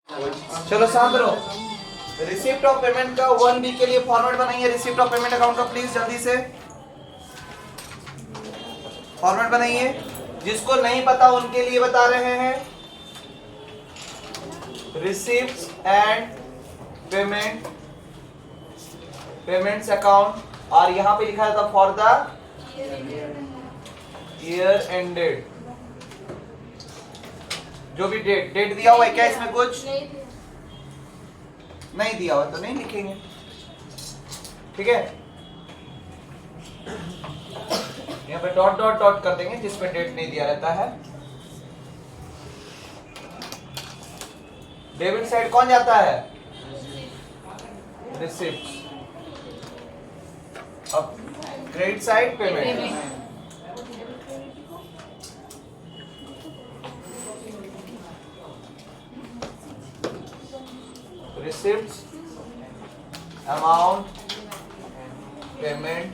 चलो शांत रहो। रिसिप्ट ऑफ पेमेंट का 1B के लिए फॉर्मेट बनाइए रिसिप्ट ऑफ पेमेंट अकाउंट का, प्लीज जल्दी से फॉर्मेट बनाइए। जिसको नहीं पता उनके लिए बता रहे हैं। रिसिप्ट्स एंड पेमेंट्स अकाउंट, और यहां पे लिखा था फॉर द ईयर एंडेड। जो भी डेट दिया हुआ है क्या इसमें? कुछ नहीं दिया हुआ तो नहीं लिखेंगे, ठीक है। यहाँ पे डॉट डॉट डॉट कर देंगे जिसमें डेट नहीं दिया रहता है। डेबिट साइड कौन जाता है? रिसिप्ट्स। अब credit side payment. Receipts, amount, payment,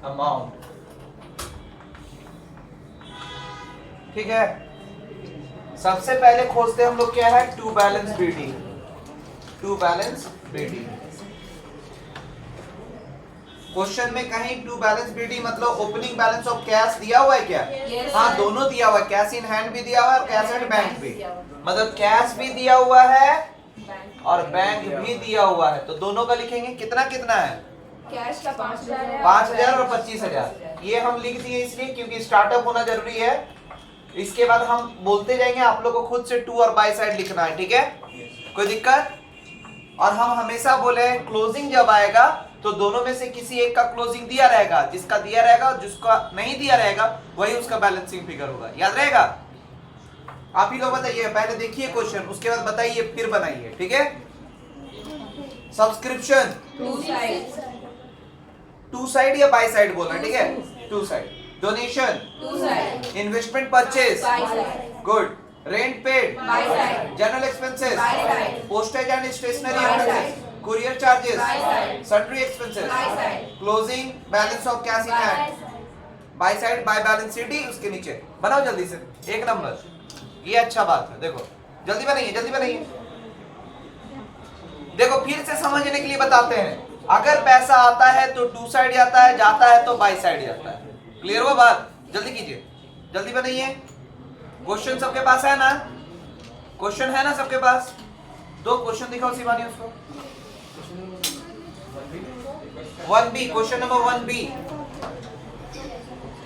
amount, ठीक है। सबसे पहले खोजते हम लोग क्या है? To balance BD. To balance BD question में कहीं टू बैलेंस बीडी मतलब ओपनिंग बैलेंस ऑफ कैश दिया हुआ है क्या? हाँ, दोनों दिया हुआ है। कैश इन हैंड भी दिया हुआ है और कैश एट बैंक भी, मतलब कैश भी दिया हुआ है और बैंक भी दिया हुआ है। तो दोनों का लिखेंगे। कितना कितना है? कैश का 5,000 और 25,000। ये हम लिख दिए इसलिए क्योंकि स्टार्टअप होना जरूरी है। इसके बाद हम बोलते जाएंगे, आप लोग को खुद से टू और बाय साइड लिखना है, ठीक है। कोई दिक्कत? और हम हमेशा बोले क्लोजिंग जब आएगा तो दोनों में से किसी एक का क्लोजिंग दिया रहेगा। जिसका दिया रहेगा और जिसका नहीं दिया रहेगा वही उसका बैलेंसिंग फिगर होगा। याद रहेगा? आप ही लोग बताइए, पहले देखिए क्वेश्चन, उसके बाद बताइए, फिर बनाइए, ठीक है। सब्सक्रिप्शन टू साइड या बाय साइड बोलना, ठीक है। To side. Donation, investment purchase, good. Rent paid, general expenses, postage and stationery expenses, courier charges, sundry expenses, closing balance of cash in hand, by side by balance sheet. उसके नीचे बनाओ जल्दी से, एक number. ये अच्छा बात है, देखो जल्दी बनाइए, जल्दी बनाइए। देखो फिर से समझने के लिए बताते हैं। अगर पैसा आता है तो टू साइड जाता है, जाता है तो बाय साइड जाता है। क्लियर हुआ बात? जल्दी कीजिए, जल्दी बनाइए। क्वेश्चन सबके पास है ना? क्वेश्चन है ना सबके पास? दो क्वेश्चन दिखाओ शिवानी उसको। 1B, question number 1B,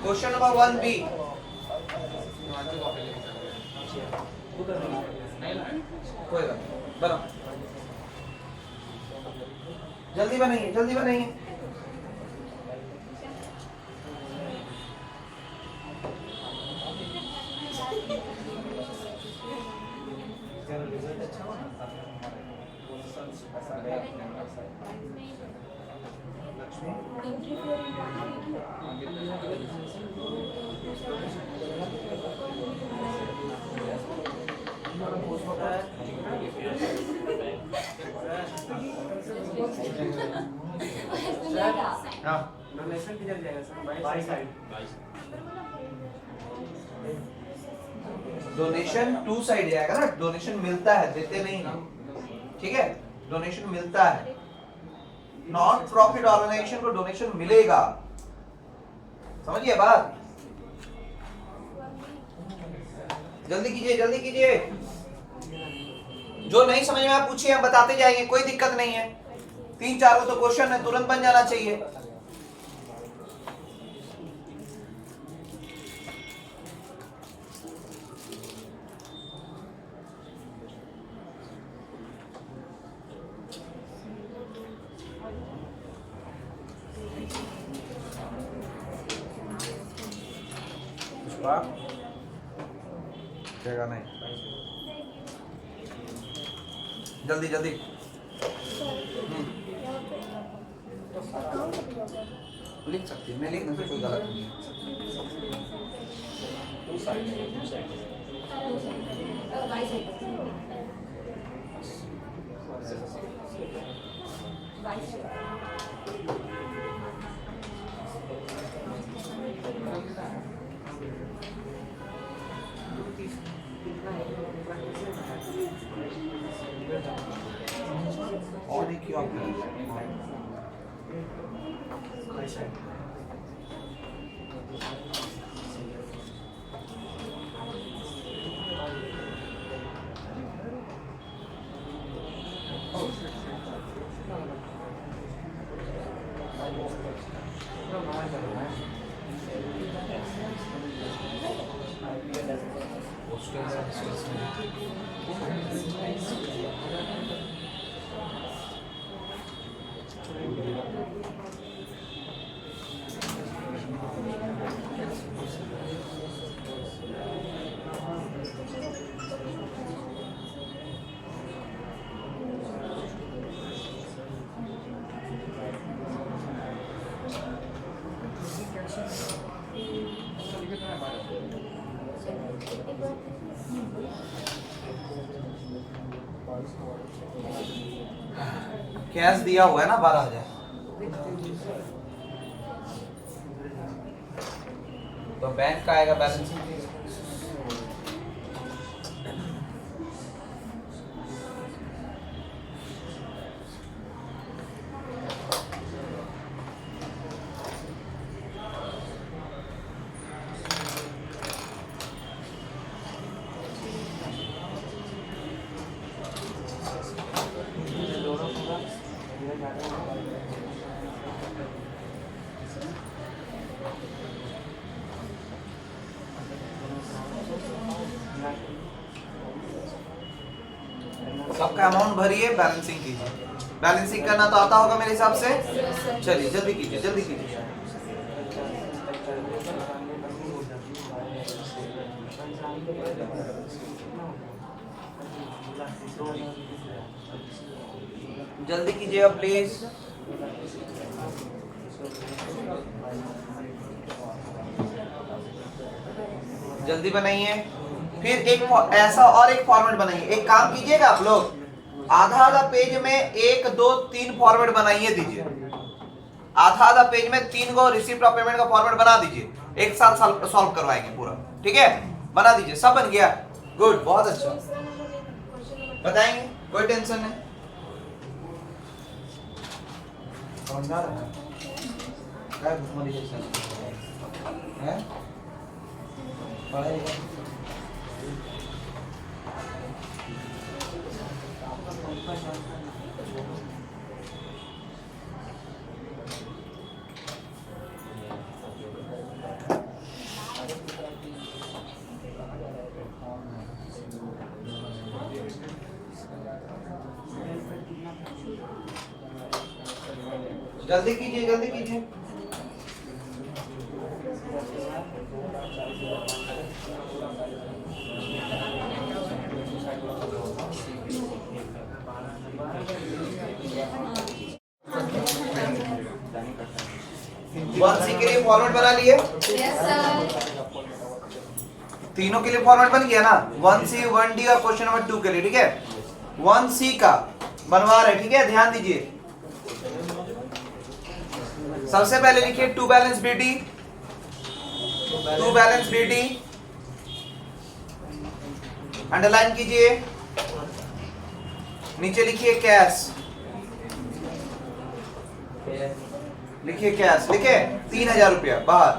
question number 1B। कोई बात नहीं, बनाओ जल्दी बनाइए, जल्दी बनाइए। डोनेशन किधर जाएगा सर? By side. Donation to side जाएगा ना। डोनेशन मिलता है, देते नहीं, ठीक है। डोनेशन मिलता है, नॉन प्रॉफिट ऑर्गेनाइजेशन को डोनेशन मिलेगा। समझिए बात? जल्दी कीजिए, जल्दी कीजिए। जो नहीं समझ में आप पूछिए, हम बताते जाएंगे, कोई दिक्कत नहीं है। 3-4 तो क्वेश्चन है, तुरंत बन जाना चाहिए। नहीं, जल्दी जल्दी। लिख सकती है, मैं लिख नहीं, कोई गलत नहीं। और एक क्या कैश दिया हुआ है ना 12,000, तो बैंक का आएगा बैलेंस। सबका अमाउंट भरिए, बैलेंसिंग कीजिए। बैलेंसिंग करना तो आता होगा मेरे हिसाब से। चलिए जल्दी कीजिए, जल्दी कीजिए। जल्दी कीजिएगा प्लीज। जल्दी बनाइए। फिर एक ऐसा और एक फॉर्मेट बनाइए। एक काम कीजिएगा आप लोग, आधा आधा पेज में 1 2 3 फॉर्मेट बनाइए दीजिए। आधा आधा पेज में 3 गो रिसिप्ट ऑफ पेमेंट का फॉर्मेट बना दीजिए। एक साथ सॉल्व करवाएंगे पूरा, ठीक है? बना दीजिए। सब बन गया? गुड, बहुत अच्छा। बताएंगे, कोई टेंशन नहीं। समझ आ रहा है? क्या भूखमरी है? पढ़ाई जल्दी कीजिए, जल्दी कीजिए। वन सी के लिए फॉर्मेट बना लिए? तीनों के लिए फॉर्मेट बन गया ना? 1C 1D और क्वेश्चन नंबर 2 के लिए, ठीक है? 1C का बनवा रहे, ठीक है? ध्यान दीजिए। सबसे पहले लिखिए to balance BD, to balance BD, underline कीजिए। नीचे लिखिए कैश, लिखिए कैश, लिखे 3,000 रुपया बाहर।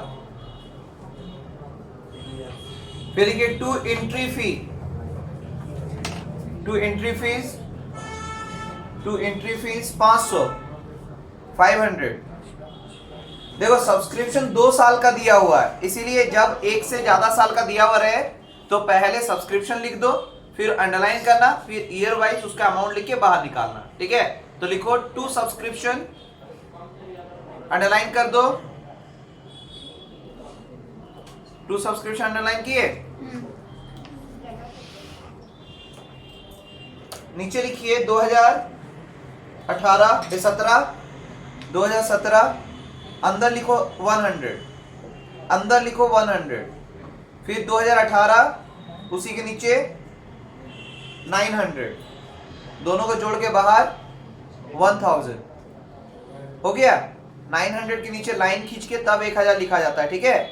फिर लिखिए to entry fee, to entry fees, to entry fees 500, 500। देखो सब्सक्रिप्शन 2 साल का दिया हुआ है, इसीलिए जब एक से ज्यादा साल का दिया हुआ रहे तो पहले सब्सक्रिप्शन लिख दो, फिर अंडरलाइन करना, फिर ईयर वाइज उसका अमाउंट लिख के बाहर निकालना, ठीक है? तो लिखो टू सब्सक्रिप्शन, अंडरलाइन कर दो। टू सब्सक्रिप्शन अंडरलाइन किए? नीचे लिखिए 2018 17, 2017, अंदर लिखो 100, अंदर लिखो 100, फिर 2018 उसी के नीचे 900, दोनों को जोड़ के बाहर 1000 हो गया। 900 के नीचे लाइन खींच के तब 1000 लिखा जाता है, ठीक है?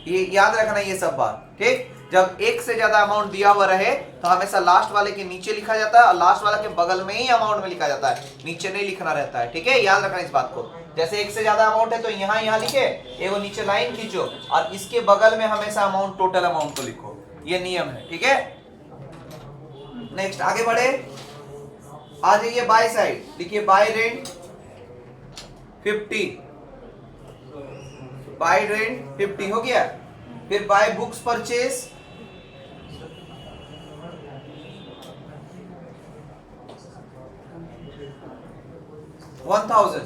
ये याद रखना ये सब बात, ठीक? जब एक से ज्यादा अमाउंट दिया हुआ रहे तो हमेशा लास्ट वाले के नीचे लिखा जाता है और लास्ट वाला के बगल में ही अमाउंट में लिखा जाता है, नीचे नहीं लिखना रहता है। ठीक है, याद रखना इस बात को। जैसे एक से ज्यादा अमाउंट है तो यहाँ लिखे, एगो नीचे लाइन खींचो और इसके बगल में हमेशा अमाउंट, टोटल अमाउंट को लिखो, ये नियम है। ठीक है, नेक्स्ट आगे बढ़े, आ जाइए बाय साइड, लिखिए बाय रेंट 50, बाय रेंट 50 हो गया। फिर बाय बुक्स परचेज 1000,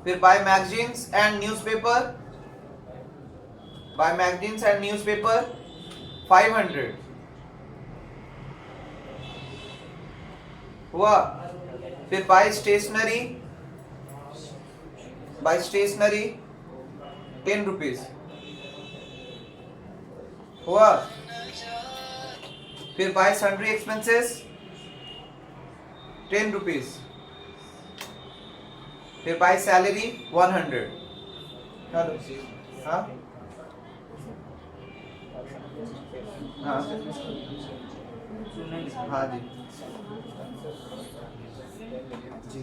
फिर by magazines and newspaper, by magazines and newspaper 500 हुआ। फिर by stationery, by stationery 10 rupees हुआ। फिर बाय सन्ड्री एक्सपेंसेस 10 रुपीज। फिर बाय सैलरी 100। हेलो, हाँ हाँ हाँ जी जी,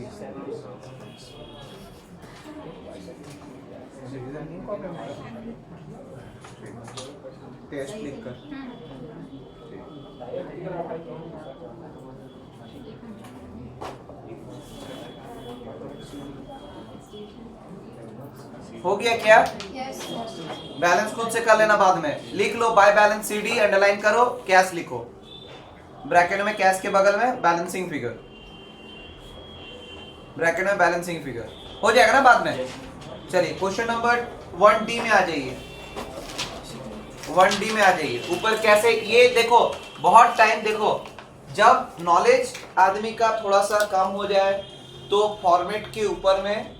टेस्ट लिख कर हो गया क्या? बैलेंस खुद से कर लेना, बाद में लिख लो। बाय बैलेंस सीडी अंडरलाइन करो, कैश लिखो, ब्रैकेट में कैश के बगल में बैलेंसिंग फिगर, ब्रैकेट में बैलेंसिंग फिगर हो जाएगा ना बाद में। चलिए क्वेश्चन नंबर 1D में आ जाइए, 1D में आ जाइए। ऊपर कैसे, ये देखो बहुत टाइम, देखो जब नॉलेज आदमी का थोड़ा सा कम हो जाए तो फॉर्मेट के ऊपर में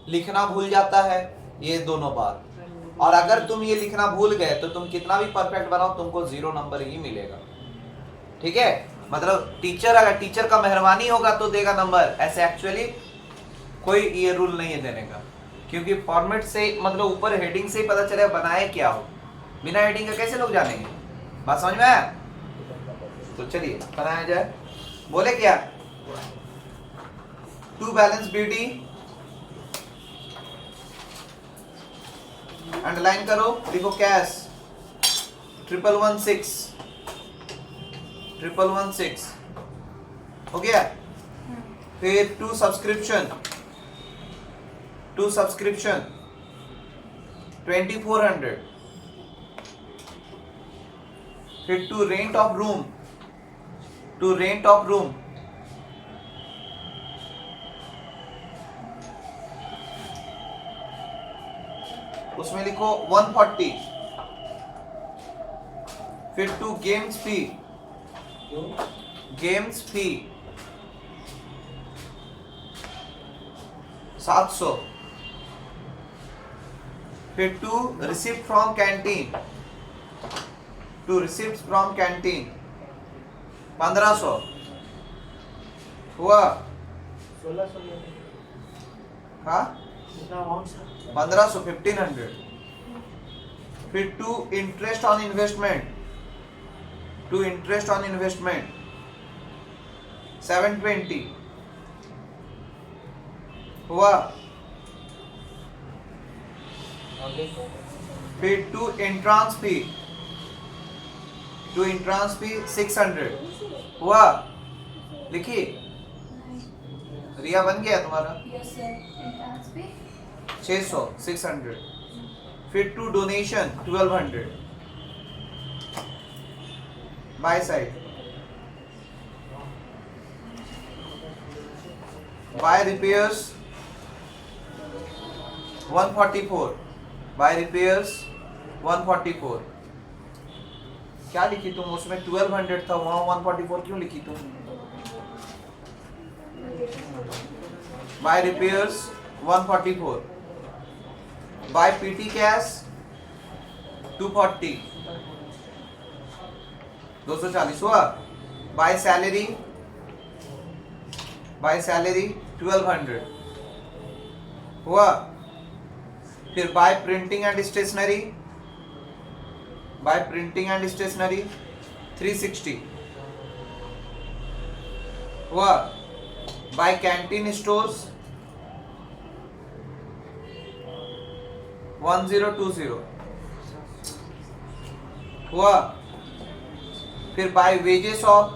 लिखना भूल जाता है ये दोनों बार, और अगर तुम ये लिखना भूल गए तो तुम कितना भी परफेक्ट बनाओ तुमको 0 नंबर ही मिलेगा। ठीक है, मतलब टीचर, अगर टीचर का मेहरबानी होगा तो देगा नंबर, ऐसे एक्चुअली कोई ये रूल नहीं है देने का, क्योंकि फॉर्मेट से मतलब ऊपर हेडिंग से ही पता चलेगा बनाए क्या हो, बिना हेडिंग का कैसे लोग जानेंगे। बात समझ में आया? तो चलिए बनाया जाए। बोले क्या, टू बैलेंस बीडी, अंडरलाइन करो, लिखो कैश 1116 हो गया। फिर टू सब्सक्रिप्शन 2400, फिर टू रेंट ऑफ रूम उसमें लिखो 140, फिर टू गेम्स फी 700, फिर टू रिसिप्ट फ्रॉम कैंटीन 1500 हुआ। 1600 हाँ 1500, 1500। फिर टू इंटरेस्ट ऑन इन्वेस्टमेंट 720 हुआ। फिर टू एंट्रांस फी 600 हुआ। लिखिए, रिया बन गया तुम्हारा 600। फिर to donation 1200 by side. By repairs 144, by repairs 144। क्या लिखी तुम उसमें? 1200 था, वहां 144 क्यों लिखी तुम? By repairs 144, by petty cash 240, 240 हुआ। बाय सैलरी 1200 हुआ। फिर by printing and stationery by printing and stationery 360 हुआ, बाय कैंटीन स्टोर्स 1020 हुआ, फिर बाय वेजेस ऑफ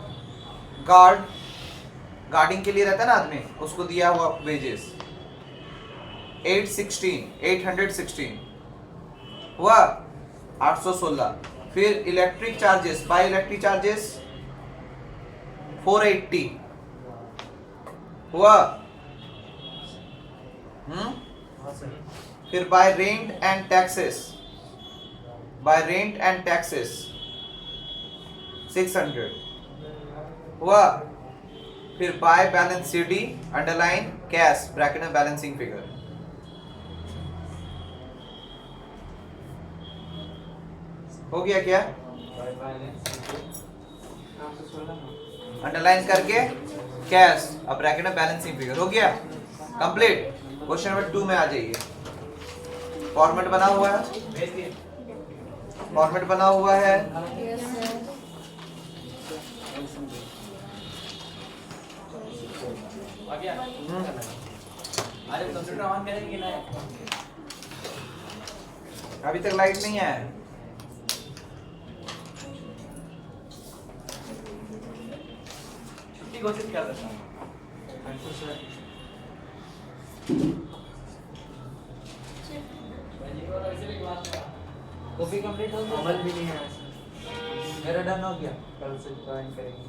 गार्डिंग के लिए रहता है ना आदमी, उसको दिया हुआ वेजेस 816 हुआ 816, फिर electric charges by electric charges 480 हुआ, फिर बाय रेंट एंड टैक्सेस 600 हुआ, फिर bye balance CD underline cash bracket में बैलेंसिंग फिगर हो गया क्या? अंडरलाइन करके कैश अब ब्रैकेट में बैलेंसिंग फिगर हो गया कंप्लीट। क्वेश्चन नंबर 2 में आ जाइए। फॉर्मेट बना हुआ है, फॉर्मेट बना हुआ है, अरे कंप्यूटर ऑन करेंगे ना, अभी तक लाइट नहीं है। छुट्टी घोषित कर देता हूँ। कॉपी कंप्लीट हो गया, अमल भी नहीं है, मेरा डन हो गया, कल से ज्वाइन करेंगे।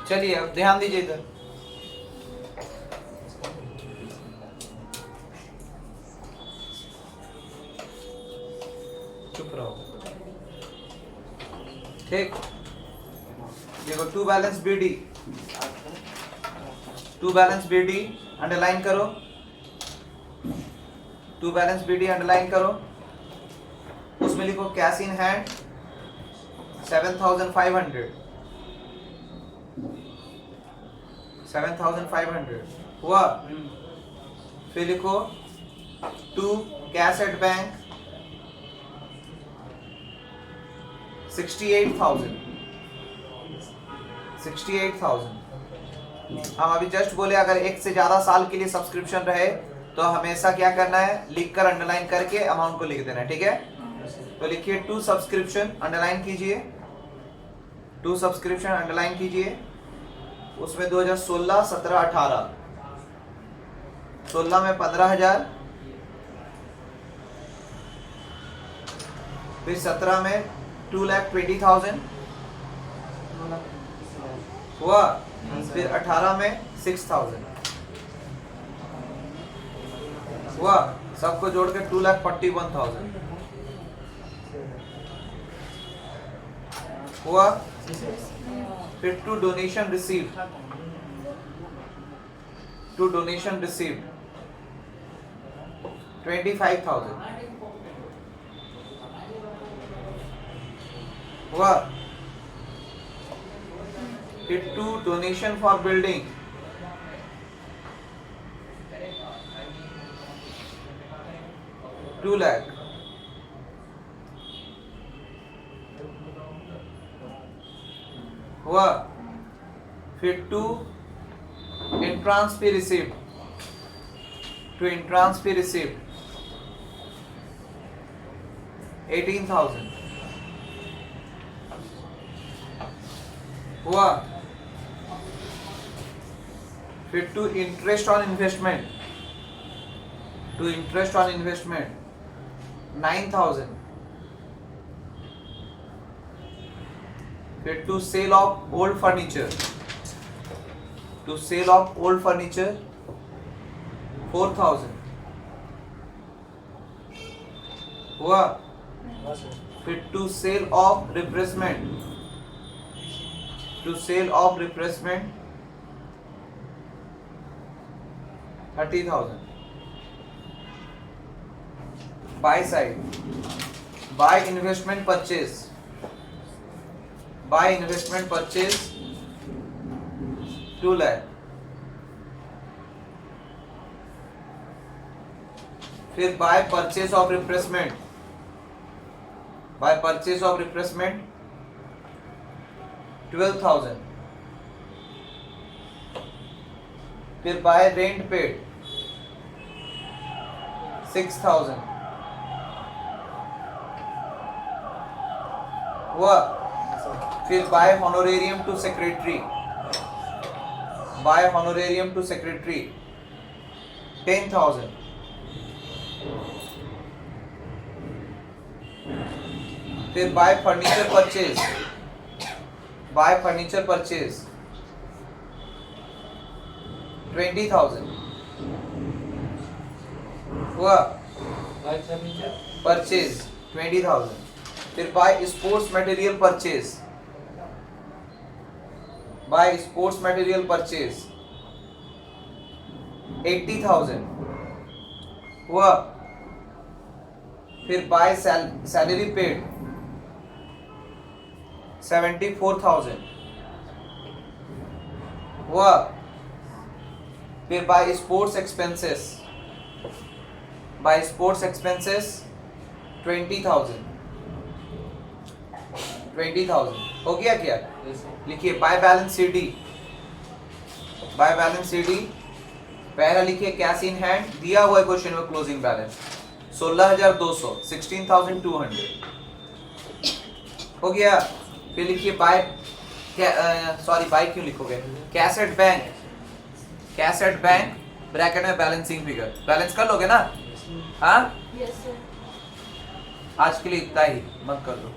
चलिए अब ध्यान दीजिए इधर, चुप रहो ठीक। देखो टू बैलेंस बीडी अंडरलाइन करो, टू बैलेंस बीडी अंडरलाइन करो, उसमें लिखो कैश इन हैंड 7,500 हुआ, फिर लिखो टू कैश एट बैंक 68,000। हम अभी जस्ट बोले अगर एक से ज्यादा साल के लिए सब्सक्रिप्शन रहे तो हमेशा क्या करना है, लिखकर अंडरलाइन करके अमाउंट को लिख देना है, ठीक है। तो लिखिए टू सब्सक्रिप्शन अंडरलाइन कीजिए, टू सब्सक्रिप्शन अंडरलाइन कीजिए, उसमें 2016, 17, 18, 16 में 15,000, फिर 17 में 2,20,000 हुआ, फिर 18 में 6,000 हुआ, सबको जोड़ के 2,41,000 हुआ, फिर टू डोनेशन रिसीव्ड 25,000 हुआ, फिर to donation for building 2 lakh हुआ, फिर to entrance fee received, to entrance fee received 18,000 हुआ, फिर टू इंटरेस्ट ऑन इन्वेस्टमेंट 9,000, फिर to sale of old furniture 4,000 हुआ, फिर to sale of refreshment 30,000। By side by investment purchase 2 lakh, फिर by purchase of refreshment by purchase of refreshment 12,000, फिर by rent paid 6,000 हुआ, फिर by honorarium to secretary, by honorarium to secretary 10,000, फिर by furniture purchase, by furniture purchase 20,000 हुआ, by furniture purchase 20,000, फिर by sports material purchase, by sports material purchase 80,000 हुआ, फिर by salary paid 74,000 हुआ, फिर by sports expenses, by sports expenses 20,000 हो गया क्या? लिखिए by balance CD, by balance CD पहला लिखिए कैश इन हैंड, दिया हुआ है क्वेश्चन में क्लोजिंग बैलेंस 16,200 16,200 हो गया। फिर लिखिए बाय सॉरी बाय क्यों लिखोगे, cash at bank, cash at bank bracket में बैलेंसिंग फिगर, बैलेंस कर लोगे ना? हाँ यस सर। आज के लिए इतना ही, मत कर लो।